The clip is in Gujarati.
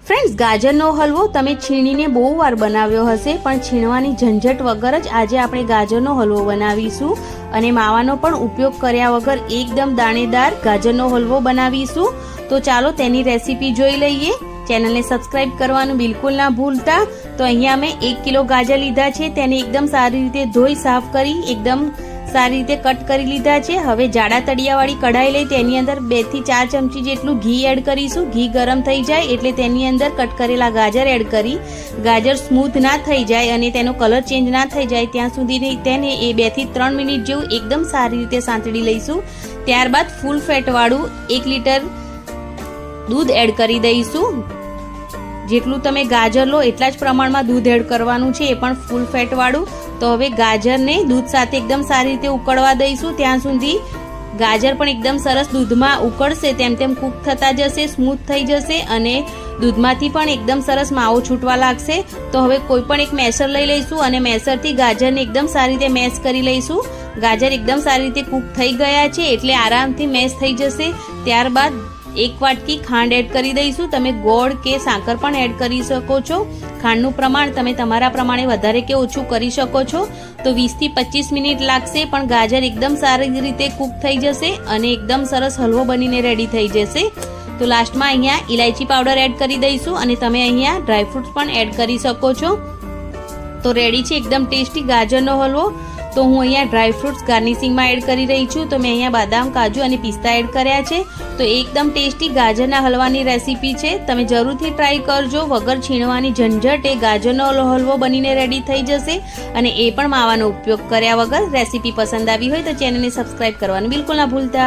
ફ્રેન્ડ્સ, ગાજરનો હલવો તમે છીણીને બહુ વાર બનાવ્યો હશે, પણ છીણવાની ઝંઝટ વગર જ આજે આપણે ગાજરનો હલવો બનાવીશું અને માવાનો પણ ઉપયોગ કર્યા વગર એકદમ દાણેદાર ગાજરનો હલવો બનાવીશું। તો ચાલો તેની રેસીપી જોઈ લઈએ। ચેનલને સબસ્ક્રાઇબ કરવાનું બિલકુલ ના ભૂલતા। તો અહીંયા મેં 1 કિલો ગાજર લીધા છે, તેને એકદમ સારી રીતે ધોઈ સાફ કરી એકદમ સારી રીતે કટ કરી લીધા છે। હવે જાડા તળિયાવાળી કઢાઈ લઈ તેની અંદર 2 થી 4 ચમચી જેટલું ઘી એડ કરીશું। ઘી ગરમ થઈ જાય એટલે તેની અંદર કટ કરેલા ગાજર એડ કરી ગાજર સ્મૂથ ના થઈ જાય અને તેનો કલર ચેન્જ ના થઈ જાય ત્યાં સુધી તેને 2 થી 3 મિનિટ જેવું એકદમ સારી રીતે સાંતળી લઈશું। ત્યારબાદ ફૂલ ફેટ વાળું 1 લીટર દૂધ એડ કરી દઈશું। જેટલું તમે ગાજર લો એટલા જ પ્રમાણમાં દૂધ એડ કરવાનું છે, એ પણ ફૂલ ફેટ વાળું। તો હવે ગાજરને દૂધ સાથે એકદમ સારી રીતે ઉકળવા દઈશું। ત્યાં સુધી ગાજર પણ એકદમ સરસ દૂધમાં ઉકળશે, તેમ તેમ કૂક થતા જશે, સ્મૂથ થઈ જશે અને દૂધમાંથી પણ એકદમ સરસ માવો છૂટવા લાગશે। તો હવે કોઈ પણ એક મેસર લઈ લઈશું અને મેસરથી ગાજરને એકદમ સારી રીતે મેશ કરી લઈશું। ગાજર એકદમ સારી રીતે કૂક થઈ ગયા છે એટલે આરામથી મેશ થઈ જશે। ત્યારબાદ 1 વાટકી ખાંડ એડ કરી દઈશું। તમે ગોળ કે સાકર પણ એડ કરી શકો છો। ખાંડનું પ્રમાણ તમે તમારા પ્રમાણે વધારે કે ઓછું કરી શકો છો। તો 20 થી 25 મિનિટ લાગશે, પણ ગાજર એકદમ સારી રીતે કૂક થઈ જશે અને એકદમ સરસ હલવો બનીને રેડી થઈ જશે। તો લાસ્ટમાં અહીંયા ઇલાયચી પાવડર એડ કરી દઈશું અને તમે અહીંયા ડ્રાયફ્રૂટ્સ પણ એડ કરી શકો છો। તો રેડી છે એકદમ ટેસ્ટી ગાજરનો હલવો। તો હું અહીંયા ડ્રાયફ્રૂટ્સ ગાર્નિશિંગમાં એડ કરી રહી છું। તો મેં અહીંયા બદામ, કાજુ અને પિસ્તા એડ કર્યા છે। તો એકદમ ટેસ્ટી ગાજરના હલવાની રેસીપી છે, તમે જરૂરથી ટ્રાય કરજો। વગર છીણવાની ઝંઝટ એ ગાજરનો હલવો બનીને રેડી થઈ જશે અને એ પણ માવાનો ઉપયોગ કર્યા વગર। રેસીપી પસંદ આવી હોય તો ચેનલને સબસ્ક્રાઇબ કરવાનું બિલકુલ ના ભૂલતા।